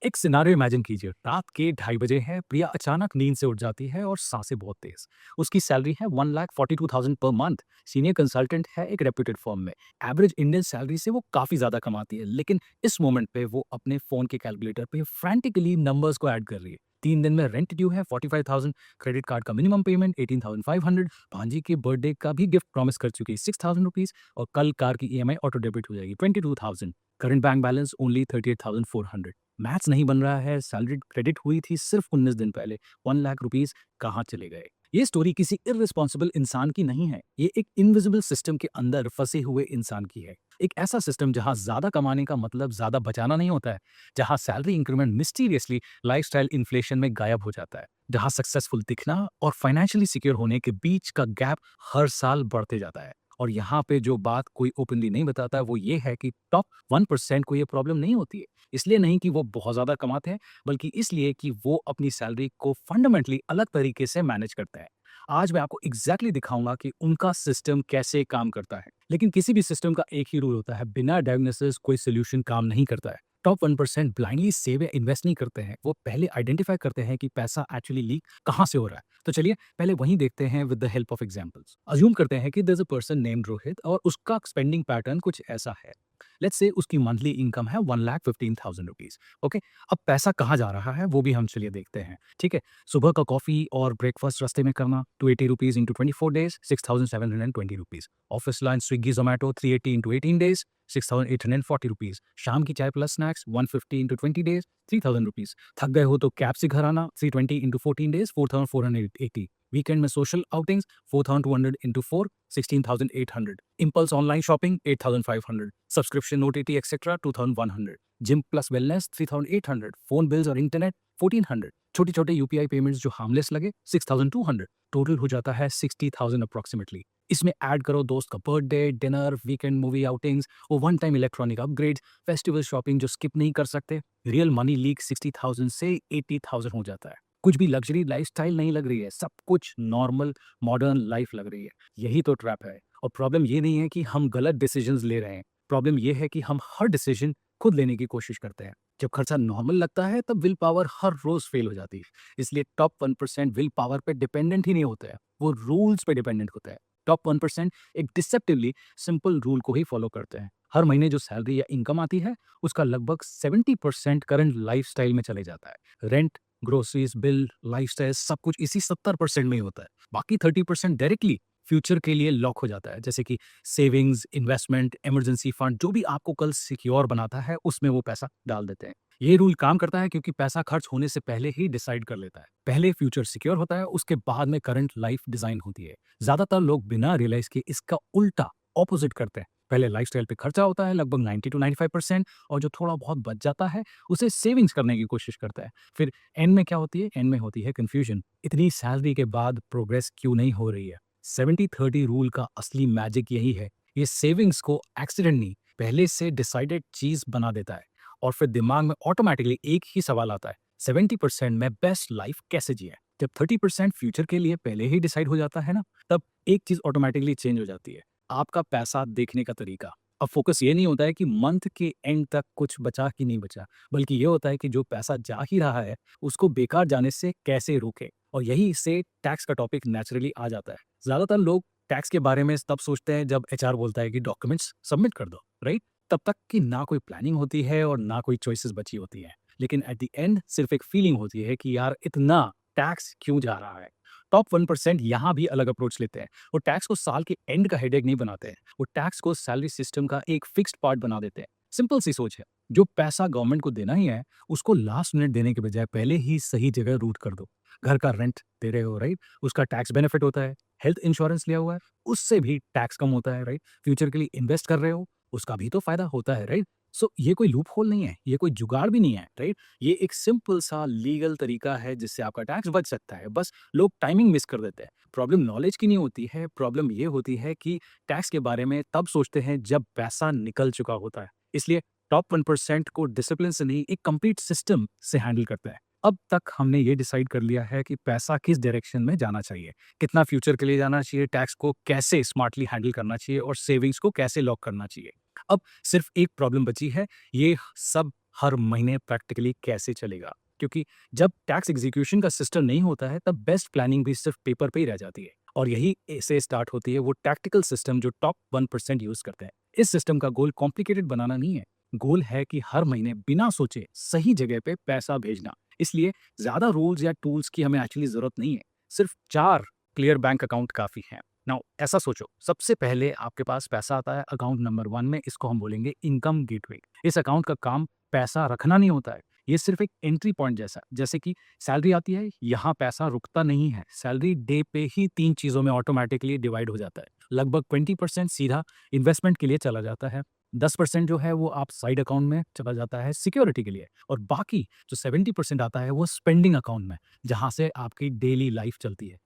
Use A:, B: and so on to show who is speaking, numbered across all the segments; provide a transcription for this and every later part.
A: एक scenario imagine कीजिए, रात के 2:30 बजे है, प्रिया अचानक नींद से उठ जाती है और सांसें बहुत तेज। उसकी सैलरी है 1,42,000 पर मंथ। सीनियर कंसल्टेंट है एक रेप्यूटेड फर्म में। एवरेज इंडियन सैलरी से वो काफ़ी ज़्यादा कमाती है, लेकिन इस मोमेंट पे वो अपने फ़ोन के कैलकुलेटर पे फ्रैंटिकली नंबर्स को ऐड कर रही है। 3 दिन में रेंट ड्यू है 45,000, क्रेडिट कार्ड का मिनिमम पेमेंट 18,500, भांजी के बर्थडे का भी गिफ्ट प्रॉमिस कर चुकी है 6,000 रुपीज़, और कल कार की ईएमआई ऑटो डेबिट हो जाएगी 22,000। Current bank balance only 38,400। Maths नहीं बन रहा है, सैलरी क्रेडिट हुई थी सिर्फ 19 दिन पहले, 1 लाख रुपीस कहाँ चले गए? ये स्टोरी किसी इर्रिस्पॉन्सिबल इंसान की नहीं है, ये एक इनविजिबल सिस्टम के अंदर फंसे हुए इंसान की है। एक ऐसा सिस्टम जहां ज्यादा कमाने का मतलब ज्यादा बचाना नहीं होता है, जहां salary increment mysteriously lifestyle inflation में गायब हो जाता है, जहां सक्सेसफुल दिखना और फाइनेंशियली सिक्योर होने के बीच का गैप हर साल बढ़ते जाता है। और यहाँ पे जो बात कोई ओपनली नहीं बताता है वो ये है कि टॉप 1% को ये प्रॉब्लम नहीं होती है। इसलिए नहीं कि वो बहुत ज़्यादा कमाते हैं, बल्कि इसलिए कि वो अपनी सैलरी को फंडामेंटली अलग तरीके से मैनेज करते हैं। आज मैं आपको एग्ज़ैक्टली दिखाऊँगा कि उनका सिस्टम कैसे काम करता है। लेकिन किसी भी सिस्टम का एक ही रूल होता है, बिना डायग्नोसिस कोई सॉल्यूशन काम नहीं करता है। टॉप 1% ब्लाइंडली सेव या इन्वेस्ट नहीं करते हैं, वो पहले आइडेंटिफाई करते हैं कि पैसा एक्चुअली लीक कहाँ से हो रहा है। तो चलिए पहले वहीं देखते हैं with the help of examples. Assume करते हैं कि there is a person named Rohit और उसका स्पेंडिंग पैटर्न कुछ ऐसा है। लेट्स से उसकी मंथली इनकम है 1,15,000 रुपीज। ओके, अब पैसा कहाँ जा रहा है वो भी हम चलिए देखते हैं। ठीक है, सुबह का कॉफी और ब्रेकफास्ट रास्ते में करना 280 rupees into 24 days 6,720 rupees. Office lunch Swiggy Zomato 380 into 18 days 6,840 rupees. शाम की चाय plus snacks 150 into 20 days 3,000 rupees. थक गए हो तो कैब से घर आना 320 इंटू 14 डेज 4,480। वीकेंड में social outings 4,200 into 4 16,800। Impulse online shopping 8,500। Subscription OTT etcetera 2,100। Gym plus wellness 3,800। Phone bills और इंटरनेट 1,400। छोटी छोटे यूपीआई पेमेंट्स जो हार्मलेस लगे 6,200। टोटल हो जाता है 60,000 अप्रोक्सीमेटली। इसमें ऐड करो दोस्त का birthday, dinner, weekend movie outings, वो one time electronic upgrades, festival shopping जो स्किप नहीं कर सकते। रियल मनी लीक 60,000 से 80,000 हो जाता है। कुछ भी लग्जरी लाइफस्टाइल नहीं लग रही है, सब कुछ नॉर्मल मॉडर्न लाइफ लग रही है। यही तो ट्रैप है। और प्रॉब्लम ये नहीं है कि हम गलत डिसीजंस ले रहे हैं, प्रॉब्लम ये है कि हम हर डिसीजन खुद लेने की कोशिश करते हैं। जब खर्चा नॉर्मल लगता है तब विल पावर हर रोज फेल हो जाती है। इसलिए टॉप 1% विल पावर पे डिपेंडेंट ही नहीं होता है, वो रूल्स पे डिपेंडेंट होता है। टॉप 1% एक डिसेप्टिवली सिंपल रूल को ही फॉलो करते हैं। हर महीने जो सैलरी या इनकम आती है उसका लगभग 70% करंट लाइफस्टाइल में चले जाता है। रेंट, ग्रोसरीज, बिल, लाइफस्टाइल सब कुछ इसी 70% में ही होता है। बाकी 30% डायरेक्टली फ्यूचर के लिए लॉक हो जाता है, जैसे कि सेविंग्स, इन्वेस्टमेंट, इमरजेंसी फंड, जो भी आपको कल सिक्योर बनाता है उसमें वो पैसा डाल देते हैं। ये रूल काम करता है क्योंकि पैसा खर्च होने से पहले ही डिसाइड कर लेता है। पहले फ्यूचर सिक्योर होता है, उसके बाद में करंट लाइफ डिजाइन होती है। ज्यादातर लोग बिना रियलाइज के इसका उल्टा ऑपोजिट करते हैं। पहले लाइफस्टाइल पे खर्चा होता है लगभग 90 टू 95%, और जो थोड़ा बहुत बच जाता है उसे सेविंग्स करने की कोशिश करता है। फिर एंड में क्या होती है? एंड में होती है कंफ्यूजन। इतनी सैलरी के बाद प्रोग्रेस क्यों नहीं हो रही है? 70-30 रूल का असली मैजिक यही है। ये सेविंग्स को एक्सीडेंट नहीं, पहले से डिसाइडेड चीज बना देता है। और फिर दिमाग में ऑटोमेटिकली एक ही सवाल आता है, 70% में बेस्ट लाइफ कैसे जिए? जब 30% फ्यूचर के लिए पहले ही डिसाइड हो जाता है ना, तब एक चीज ऑटोमेटिकली चेंज हो जाती है, आपका पैसा देखने का तरीका। अब फोकस ये नहीं होता है कि मंथ के एंड तक कुछ बचा कि नहीं बचा, बल्कि ये होता है कि जो पैसा जा ही रहा है उसको बेकार जाने से कैसे रोके। और यही से टैक्स का टॉपिक नेचुरली आ जाता है। ज्यादातर लोग टैक्स के बारे में तब सोचते हैं जब एचआर बोलता है कि डॉक्यूमेंट्स सबमिट कर दो, राइट? तब तक कि ना कोई प्लानिंग होती है और ना कोई चॉइसेस बची होती है। लेकिन एट द एंड सिर्फ एक फीलिंग होती है कि यार इतना टैक्स क्यों जा रहा है। टॉप 1% यहाँ भी अलग अप्रोच लेते हैं। वो टैक्स को साल के एंड का हेडेक नहीं बनाते हैं, वो टैक्स को सैलरी सिस्टम का एक फिक्स्ड पार्ट बना देते हैं। सिंपल सी सोच है, जो पैसा गवर्नमेंट को देना ही है उसको लास्ट मिनट देने के बजाय पहले ही सही जगह रूट कर दो। घर का रेंट दे रहे हो, राइट? उसका टैक्स बेनिफिट होता है। हेल्थ इंश्योरेंस लिया हुआ है, उससे भी टैक्स कम होता है, राइट? फ्यूचर के लिए इन्वेस्ट कर रहे हो, उसका भी तो फायदा होता है, राइट? सो ये कोई लूप होल नहीं है, ये कोई जुगाड़ भी नहीं है, राइट? ये एक सिंपल सा लीगल तरीका है जिससे आपका टैक्स बच सकता है। बस लोग टाइमिंग मिस कर देते हैं। प्रॉब्लम नॉलेज की नहीं होती है, प्रॉब्लम ये होती है कि टैक्स के बारे में तब सोचते हैं जब पैसा निकल चुका होता है। इसलिए टॉप 1% को डिसिप्लिन से नहीं, एक कंप्लीट सिस्टम से हैंडल करता है। अब तक हमने ये डिसाइड कर लिया है कि पैसा किस डायरेक्शन में जाना चाहिए, कितना फ्यूचर के लिए जाना चाहिए, टैक्स को कैसे स्मार्टली हैंडल करना चाहिए और सेविंग्स को कैसे लॉक करना चाहिए। अब सिर्फ एक प्रॉब्लम बची है, ये सब हर महीने प्रैक्टिकली कैसे चलेगा। क्योंकि जब टैक्स एग्जीक्यूशन का सिस्टम नहीं होता है तब बेस्ट प्लानिंग भी सिर्फ पेपर पे ही रह जाती है। और यही से स्टार्ट होती है वो टैक्टिकल सिस्टम जो टॉप 1% यूज करते हैं। इस सिस्टम का गोल कॉम्प्लिकेटेड बनाना नहीं है, गोल है कि हर महीने बिना सोचे सही जगह पे पैसा भेजना। इसलिए ज्यादा रूल्स या टूल्स की हमें एक्चुअली जरूरत नहीं है, सिर्फ 4 क्लियर बैंक अकाउंट काफी हैं। नाउ ऐसा सोचो, सबसे पहले आपके पास पैसा आता है अकाउंट नंबर 1 में, इसको हम बोलेंगे इनकम गेटवे। इस अकाउंट का काम पैसा रखना नहीं होता है, ये सिर्फ एक एंट्री पॉइंट जैसा, जैसे कि सैलरी आती है, यहाँ पैसा रुकता नहीं है। सैलरी डे पे ही 3 चीज़ों में ऑटोमैटिकली डिवाइड हो जाता है। लगभग 20% सीधा इन्वेस्टमेंट के लिए चला जाता है, 10% जो है वो आप साइड अकाउंट में चला जाता है सिक्योरिटी के लिए, और बाकी जो 70% आता है वो स्पेंडिंग अकाउंट में, जहाँ से आपकी डेली लाइफ चलती है।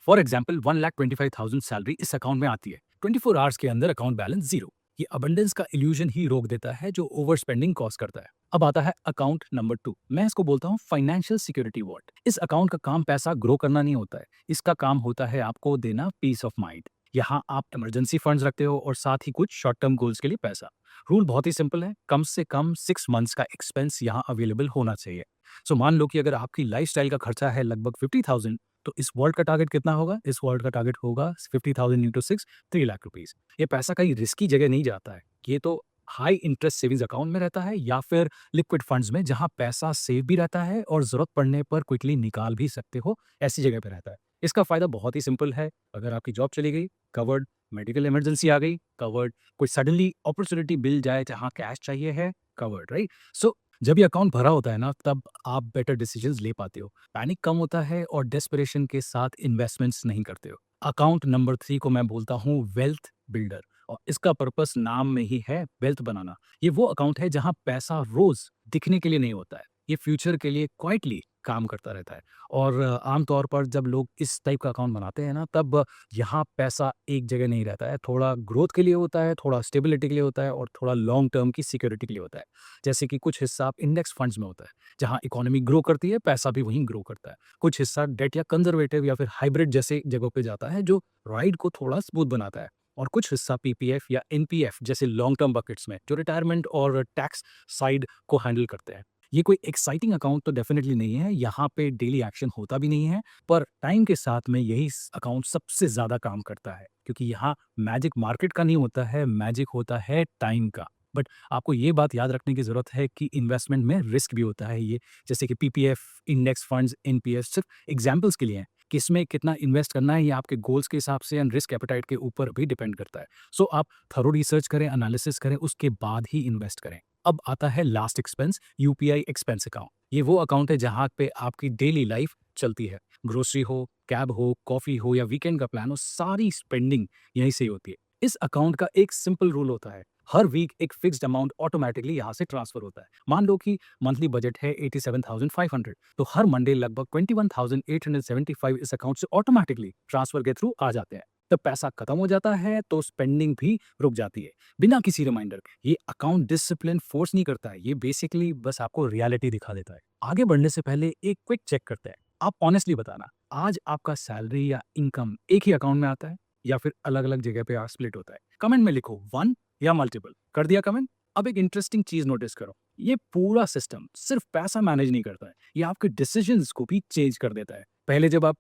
A: फॉर एग्जाम्पल 1,25,000 सैलरी इस अकाउंट में आती है, 24 आवर्स के अंदर अकाउंट बैलेंस जीरो। ये अबंडेंस का इल्यूजन ही रोक देता है जो ओवर स्पेंडिंग कॉज करता है। अब आता है अकाउंट नंबर 2, मैं इसको बोलता हूँ फाइनेंशियल सिक्योरिटी वॉट। इस अकाउंट का काम पैसा ग्रो करना नहीं होता है, इसका काम होता है आपको देना पीस ऑफ माइंड। यहाँ आप इमरजेंसी फंड्स रखते हो और साथ ही कुछ शॉर्ट टर्म गोल्स के लिए पैसा। रूल बहुत ही सिंपल है, कम से कम 6 मंथ्स का एक्सपेंस यहाँ अवेलेबल होना चाहिए। सो मान लो कि अगर आपकी लाइफस्टाइल का खर्चा है लगभग 50,000, तो इस वर्ल्ड का टारगेट कितना होगा? इस वर्ल्ड का टारगेट होगा 50,000 इंटू 6, 3 लाख रुपीज। ये पैसा कहीं रिस्की जगह नहीं जाता है, ये तो हाई इंटरेस्ट सेविंग्स अकाउंट में रहता है या फिर लिक्विड फंड्स में, जहां पैसा सेव भी रहता है और जरूरत पड़ने पर क्विकली निकाल भी सकते हो, ऐसी जगह पे रहता है। इसका फायदा बहुत ही सिंपल है, अगर आपकी जॉब चली गई, कवर्ड। मेडिकल इमरजेंसी आ गई, कवर्ड। कोई सडनली अपॉर्चुनिटी मिल जाए जहां कैश चाहिए है, कवर्ड, राइट? सो जब ये अकाउंट भरा होता है ना, तब आप बेटर डिसीजंस ले पाते हो, पैनिक कम होता है और डेस्परेशन के साथ इन्वेस्टमेंट्स नहीं करते हो। अकाउंट नंबर 3 को मैं बोलता हूँ वेल्थ बिल्डर, और इसका पर्पस नाम में ही है, वेल्थ बनाना। ये वो अकाउंट है जहाँ पैसा रोज दिखने के लिए नहीं होता है, ये फ्यूचर के लिए क्वाइटली काम करता रहता है। और आमतौर पर जब लोग इस टाइप का अकाउंट बनाते हैं ना, तब यहाँ पैसा एक जगह नहीं रहता है, थोड़ा ग्रोथ के लिए होता है, थोड़ा स्टेबिलिटी के लिए होता है और थोड़ा लॉन्ग टर्म की सिक्योरिटी के लिए होता है। जैसे कि कुछ हिस्सा आप इंडेक्स फंड्स में होता है, जहाँ इकोनॉमी ग्रो करती है, पैसा भी वहीं ग्रो करता है। कुछ हिस्सा डेट या कंजर्वेटिव या फिर हाइब्रिड जैसे जगहों पे जाता है, जो राइड को थोड़ा स्मूथ बनाता है। और कुछ हिस्सा पीपीएफ या एनपीएफ जैसे लॉन्ग टर्म बकेट्स में, जो रिटायरमेंट और टैक्स साइड को हैंडल करते हैं। ये कोई एक्साइटिंग अकाउंट तो डेफिनेटली नहीं है, यहाँ पे डेली एक्शन होता भी नहीं है, पर टाइम के साथ में यही अकाउंट सबसे ज्यादा काम करता है, क्योंकि यहाँ मैजिक मार्केट का नहीं होता है, मैजिक होता है टाइम का। बट आपको ये बात याद रखने की जरूरत है कि इन्वेस्टमेंट में रिस्क भी होता है, ये जैसे कि पीपीएफ, इंडेक्स फंड्स, एनपीएस सिर्फ एग्जाम्पल्स के लिए हैं। किसमें कितना इन्वेस्ट करना है ये आपके गोल्स के हिसाब से एंड रिस्क एपेटाइट के ऊपर भी डिपेंड करता है। सो आप थरो रिसर्च करें, एनालिसिस करें, उसके बाद ही इन्वेस्ट करें। अब आता है last expense, UPI expense account. ये वो अकाउंट है जहाँ पे आपकी डेली लाइफ चलती है, ग्रोसरी हो, कैब हो, कॉफी हो या वीकेंड का प्लान हो, सारी स्पेंडिंग यहीं से ही होती है। इस अकाउंट का एक सिंपल रूल होता है, हर वीक एक फिक्स्ड अमाउंट ऑटोमेटिकली यहाँ से ट्रांसफर होता है। मान लो कि मंथली बजट है 87,500, तो हर मंडे लगभग 21,875 इस अकाउंट से ऑटोमेटिकली ट्रांसफर के थ्रू आ जाते हैं। तब पैसा खत्म हो जाता है तो स्पेंडिंग भी रुक जाती है, बिना किसी रिमाइंडर के। ये अकाउंट डिसिप्लिन फोर्स नहीं करता है, ये बेसिकली बस आपको रियलिटी दिखा देता है। आगे बढ़ने से पहले एक क्विक चेक करते हैं, आप ऑनेस्टली बताना, आज आपका सैलरी या इनकम एक ही अकाउंट में आता है या फिर अलग अलग जगह पे स्प्लिट होता है? कमेंट में लिखो 1 या मल्टीपल। कर दिया कमेंट? अब एक इंटरेस्टिंग चीज नोटिस करो, ये पूरा सिस्टम सिर्फ पैसा मैनेज नहीं करता है, ये आपके डिसीजंस को भी चेंज कर देता है। पहले जब आप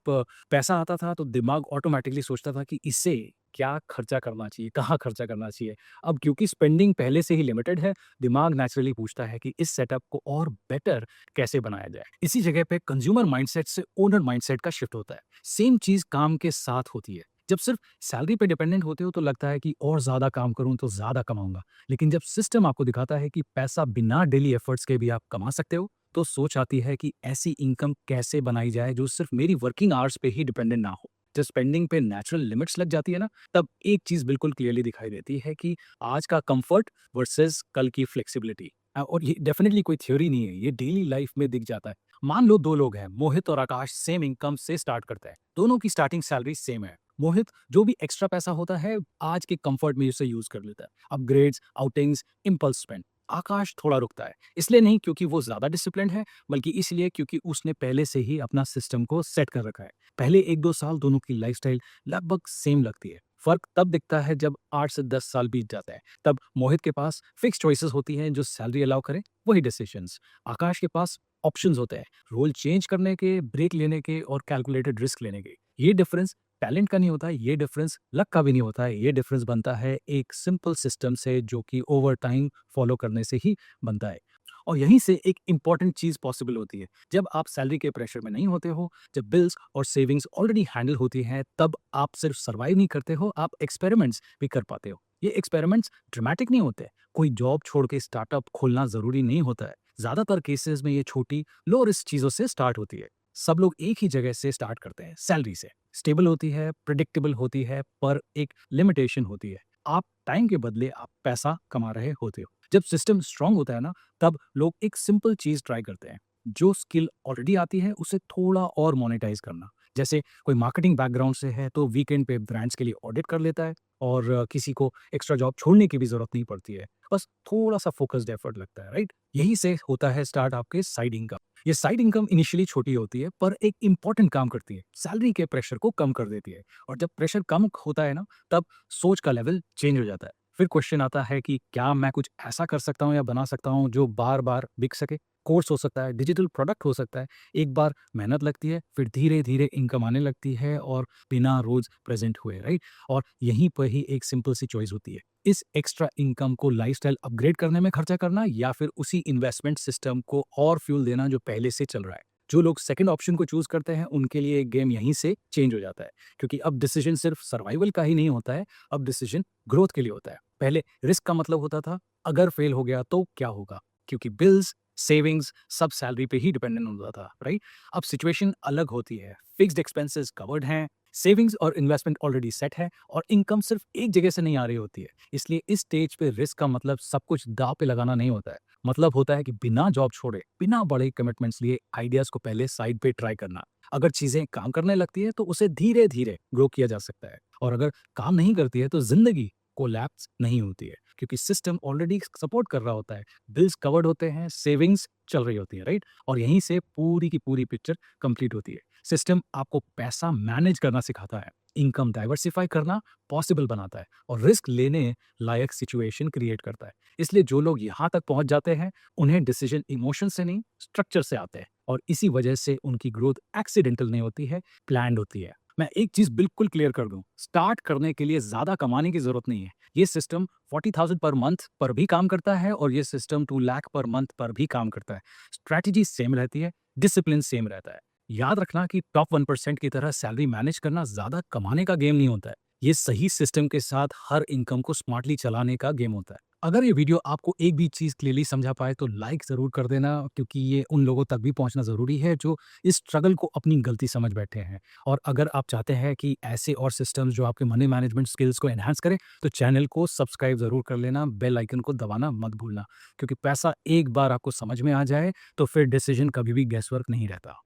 A: पैसा आता था तो दिमाग ऑटोमेटिकली सोचता था कि इसे क्या खर्चा करना चाहिए, कहाँ खर्चा करना चाहिए। अब क्योंकि स्पेंडिंग पहले से ही लिमिटेड है, दिमाग नेचुरली पूछता है कि इस सेटअप को और बेटर कैसे बनाया जाए। इसी जगह पे कंज्यूमर माइंडसेट से ओनर माइंडसेट का शिफ्ट होता है। सेम चीज काम के साथ होती है। जब सिर्फ सैलरी पे डिपेंडेंट होते हो तो लगता है कि और ज्यादा काम करूं तो ज्यादा कमाऊंगा, लेकिन जब सिस्टम आपको दिखाता है कि पैसा बिना डेली एफर्ट्स के भी आप कमा सकते हो, तो सोच आती है कि ऐसी इनकम कैसे बनाई जाए जो सिर्फ मेरी वर्किंग आवर्स पे ही डिपेंडेंट ना हो। जब स्पेंडिंग पे नेचुरल लिमिट्स लग जाती है ना, तब एक चीज बिल्कुल क्लियरली दिखाई देती है कि आज का कंफर्ट वर्सेस कल की फ्लेक्सिबिलिटी। और ये डेफिनेटली कोई थ्योरी नहीं है, ये डेली लाइफ में दिख जाता है। मान लो दो लोग हैं, मोहित और आकाश सेम इनकम से स्टार्ट करते हैं, दोनों की स्टार्टिंग सैलरी सेम है। मोहित जो भी एक्स्ट्रा पैसा होता है आज के कंफर्ट में उसे यूज कर लेता है, अपग्रेड्स, आउटिंग्स, इम्पल्स स्पेंड। आकाश थोड़ा रुकता है, इसलिए नहीं क्योंकि वो ज्यादा डिसिप्लिन है, बल्कि इसलिए क्योंकि उसने पहले से ही अपना सिस्टम को सेट कर रखा है। पहले 1-2 साल दोनों की लाइफस्टाइल लगभग सेम लगती है, फ़र्क तब दिखता है जब 8 से 10 साल बीत जाते हैं। तब मोहित के पास फिक्स्ड चॉइसेस होती हैं जो सैलरी अलाउ करे वही डिसीजंस। आकाश के पास ऑप्शंस होते हैं, रोल चेंज करने के, ब्रेक लेने के और कैलकुलेटेड रिस्क लेने के। ये डिफरेंस टैलेंट का नहीं होता है, ये डिफरेंस लक का भी नहीं होता है, ये डिफरेंस बनता है एक सिंपल सिस्टम से जो कि ओवर टाइम फॉलो करने से ही बनता है। और यहीं से एक इम्पॉर्टेंट चीज़ पॉसिबल होती है। जब आप सैलरी के प्रेशर में नहीं होते हो, जब बिल्स और सेविंग्स ऑलरेडी हैंडल होती हैं, तब आप सिर्फ सर्वाइव नहीं करते हो, आप एक्सपेरिमेंट्स भी कर पाते हो। ये एक्सपेरिमेंट्स ड्रामेटिक नहीं होते। कोई जॉब छोड़ के स्टार्टअप खोलना ज़रूरी नहीं होता है। ज़्यादातर केसेस में ये छोटी, लो रिस्क चीज़ों से स्टार्ट होती है। सब लोग एक ही जगह से स्टार्ट करते हैं, सैलरी से। स्टेबल होती है, प्रेडिक्टेबल होती है, पर एक लिमिटेशन होती है। आप टाइम के बदले आप पैसा कमा रहे होते हो। जब सिस्टम स्ट्रांग होता है ना, तब लोग एक सिंपल चीज़ ट्राई करते हैं। जो स्किल ऑलरेडी आती है, उसे थोड़ा और मोनेटाइज़ करना। जैसे कोई मार्केटिंग बैकग्राउंड से है, तो वीकेंड पे ब्रांड्स के लिए ऑडिट कर लेता है और किसी को एक्स्ट्रा जॉब छोड़ने की भी ज़रूरत नहीं पड़ती है। बस थोड़ा-सा फ़ोकस्ड एफर्ट लगता है, राइट? यहीं से होता है स्टार्ट आपके साइड इनकम। ये साइड इनकम इनिशियली छोटी होती है, पर एक इम्पॉर्टेंट काम करती है। सैलरी के प्रेशर को कम कर देती है और जब प्रेशर कम होता है ना, तब सोच का लेवल चेंज हो जाता है। फिर क्वेश्चन आता है कि क्या मैं कुछ ऐसा कर सकता हूँ या बना सकता हूँ जो बार-बार बिक सके? कोर्स हो सकता है, डिजिटल प्रोडक्ट हो सकता है। एक बार मेहनत लगती है, फिर धीरे-धीरे इनकम आने लगती है और बिना रोज़ प्रेज़ेंट हुए, राइट? और यहीं पर ही एक सिंपल सी चॉइस होती है। इस एक्स्ट्रा इनकम को लाइफ़स्टाइल अपग्रेड करने में खर्चा करना या फिर उसी इन्वेस्टमेंट सिस्टम को और फ्यूल देना जो पहले से चल रहा है। जो लोग सेकंड ऑप्शन को चूज़ करते हैं, उनके लिए गेम यहीं से चेंज हो जाता है। क्योंकि अब डिसीज़न सिर्फ़ सर्वाइवल का ही नहीं होता है, अब डिसीज़न ग्रोथ के लिए होता है। पहले रिस्क का मतलब होता था, अगर फेल हो गया तो क्या होगा? क्योंकि बिल्स, सेविंग्स सब सैलरी पे ही डिपेंडेंट होता था, राइट? अब सिचुएशन अलग होती है। फिक्स्ड एक्सपेंसेस कवर्ड हैं, सेविंग्स और इन्वेस्टमेंट ऑलरेडी सेट है और इनकम सिर्फ एक जगह से नहीं आ रही होती है। इसलिए इस स्टेज पे रिस्क का मतलब सब कुछ दांव पे लगाना नहीं होता है। मतलब होता है कि बिना जॉब छोड़े, बिना बड़े कमिटमेंट्स लिए आइडियाज़ को पहले साइड पे ट्राई करना। अगर चीज़ें काम करने लगती है तो उसे धीरे-धीरे ग्रो किया जा सकता है और अगर काम नहीं करती है तो ज़िंदगी कोलैप्स नहीं होती है क्योंकि सिस्टम ऑलरेडी सपोर्ट कर रहा होता है। बिल्स कवर्ड होते हैं, सेविंग्स चल रही होती है, राइट? और यहीं से पूरी की पूरी पिक्चर कंप्लीट होती है। सिस्टम आपको पैसा मैनेज करना सिखाता है, इनकम डाइवर्सिफाई करना पॉसिबल बनाता है और रिस्क लेने लायक सिचुएशन क्रिएट करता है। इसलिए जो लोग यहाँ तक पहुँच जाते हैं, उन्हें डिसीजन इमोशन से नहीं, स्ट्रक्चर से आते हैं और इसी वजह से उनकी ग्रोथ एक्सीडेंटल नहीं होती है, प्लान्ड होती है। मैं एक चीज़ बिल्कुल क्लियर कर दूँ, स्टार्ट करने के लिए ज़्यादा कमाने की ज़रूरत नहीं है। ये सिस्टम 40,000 पर मंथ पर भी काम करता है और ये सिस्टम 2 लाख पर मंथ पर भी काम करता है। स्ट्रैटेजी सेम रहती है, डिसिप्लिन सेम रहता है। याद रखना कि टॉप 1% की तरह सैलरी मैनेज करना ज़्यादा कमाने का गेम नहीं होता है। ये सही सिस्टम के साथ हर इनकम को स्मार्टली चलाने का गेम होता है। अगर ये वीडियो आपको एक भी चीज़ क्लियरली समझा पाए तो लाइक ज़रूर कर देना क्योंकि ये उन लोगों तक भी पहुँचना ज़रूरी है जो इस स्ट्रगल को अपनी गलती समझ बैठे हैं। और अगर आप चाहते हैं कि ऐसे और सिस्टम्स जो आपके मनी मैनेजमेंट स्किल्स को एनहांस करें, तो चैनल को सब्सक्राइब ज़रूर कर लेना, बेल आइकन को दबाना मत भूलना। क्योंकि पैसा एक बार आपको समझ में आ जाए, तो फिर डिसीजन कभी भी गेस वर्क नहीं रहता।